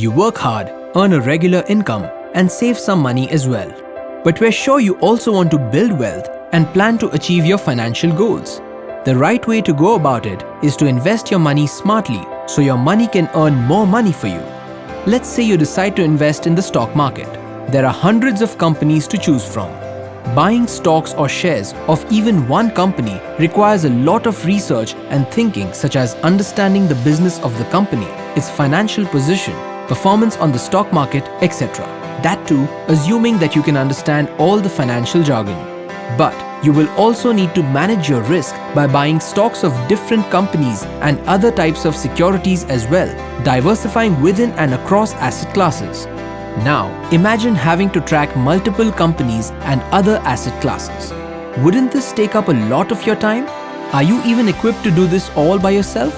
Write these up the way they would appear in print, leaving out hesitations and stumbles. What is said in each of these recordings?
You work hard, earn a regular income, and save some money as well. But we're sure you also want to build wealth and plan to achieve your financial goals. The right way to go about it is to invest your money smartly so your money can earn more money for you. Let's say you decide to invest in the stock market. There are hundreds of companies to choose from. Buying stocks or shares of even one company requires a lot of research and thinking, such as understanding the business of the company, its financial position, performance on the stock market, etc. That too, assuming that you can understand all the financial jargon. But you will also need to manage your risk by buying stocks of different companies and other types of securities as well, diversifying within and across asset classes. Now, imagine having to track multiple companies and other asset classes. Wouldn't this take up a lot of your time? Are you even equipped to do this all by yourself?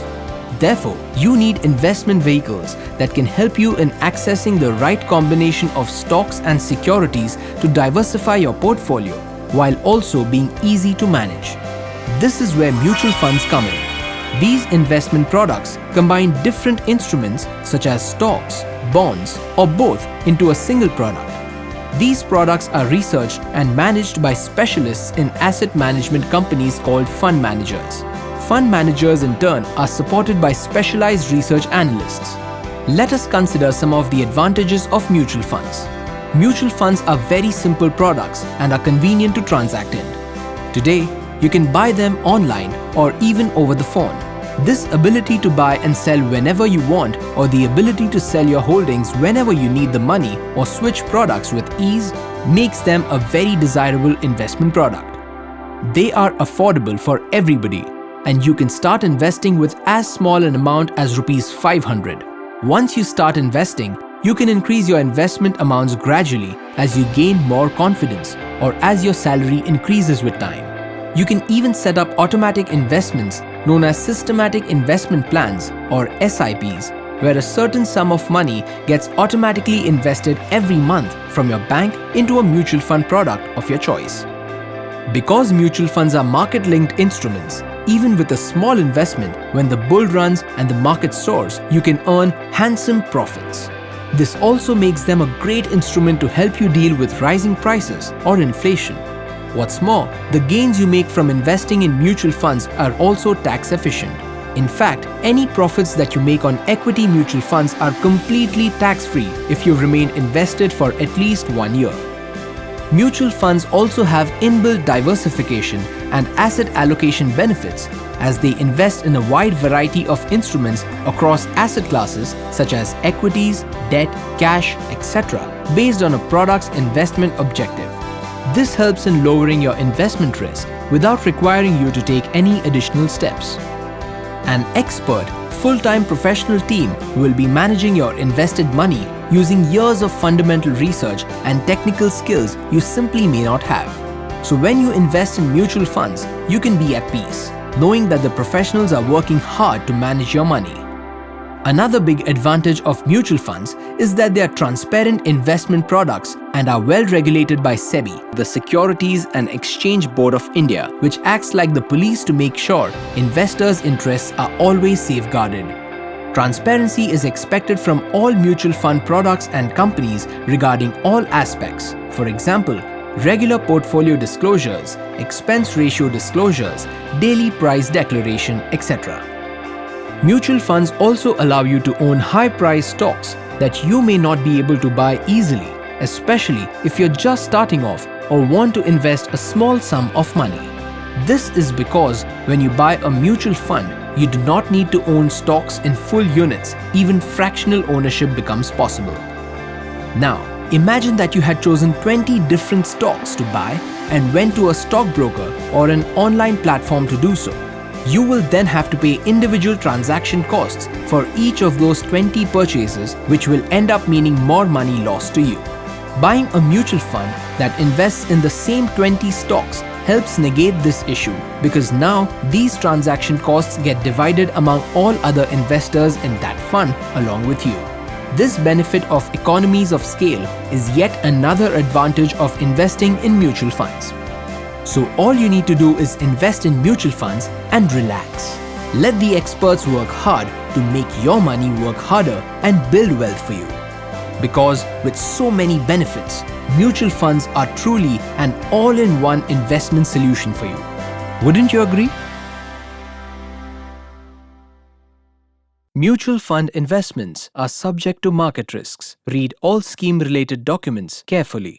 Therefore, you need investment vehicles that can help you in accessing the right combination of stocks and securities to diversify your portfolio, while also being easy to manage. This is where mutual funds come in. These investment products combine different instruments such as stocks, bonds, or both into a single product. These products are researched and managed by specialists in asset management companies called fund managers. Fund managers in turn are supported by specialized research analysts. Let us consider some of the advantages of mutual funds. Mutual funds are very simple products and are convenient to transact in. Today, you can buy them online or even over the phone. This ability to buy and sell whenever you want, or the ability to sell your holdings whenever you need the money or switch products with ease, makes them a very desirable investment product. They are affordable for everybody, and you can start investing with as small an amount as ₹500. Once you start investing, you can increase your investment amounts gradually as you gain more confidence or as your salary increases with time. You can even set up automatic investments known as systematic investment plans or SIPs, where a certain sum of money gets automatically invested every month from your bank into a mutual fund product of your choice. Because mutual funds are market-linked instruments, even with a small investment, when the bull runs and the market soars, you can earn handsome profits. This also makes them a great instrument to help you deal with rising prices or inflation. What's more, the gains you make from investing in mutual funds are also tax efficient. In fact, any profits that you make on equity mutual funds are completely tax-free if you remain invested for at least 1 year. Mutual funds also have inbuilt diversification and asset allocation benefits, as they invest in a wide variety of instruments across asset classes such as equities, debt, cash, etc., based on a product's investment objective. This helps in lowering your investment risk without requiring you to take any additional steps. An expert, full-time professional team will be managing your invested money using years of fundamental research and technical skills you simply may not have. So when you invest in mutual funds, you can be at peace, knowing that the professionals are working hard to manage your money. Another big advantage of mutual funds is that they are transparent investment products and are well regulated by SEBI, the Securities and Exchange Board of India, which acts like the police to make sure investors' interests are always safeguarded. Transparency is expected from all mutual fund products and companies regarding all aspects. For example, regular portfolio disclosures, expense ratio disclosures, daily price declaration, etc. Mutual funds also allow you to own high-priced stocks that you may not be able to buy easily, especially if you're just starting off or want to invest a small sum of money. This is because when you buy a mutual fund, you do not need to own stocks in full units. Even fractional ownership becomes possible. Now, imagine that you had chosen 20 different stocks to buy and went to a stockbroker or an online platform to do so. You will then have to pay individual transaction costs for each of those 20 purchases, which will end up meaning more money lost to you. Buying a mutual fund that invests in the same 20 stocks helps negate this issue, because now these transaction costs get divided among all other investors in that fund along with you. This benefit of economies of scale is yet another advantage of investing in mutual funds. So all you need to do is invest in mutual funds and relax. Let the experts work hard to make your money work harder and build wealth for you. Because with so many benefits, mutual funds are truly an all-in-one investment solution for you. Wouldn't you agree? Mutual fund investments are subject to market risks. Read all scheme-related documents carefully.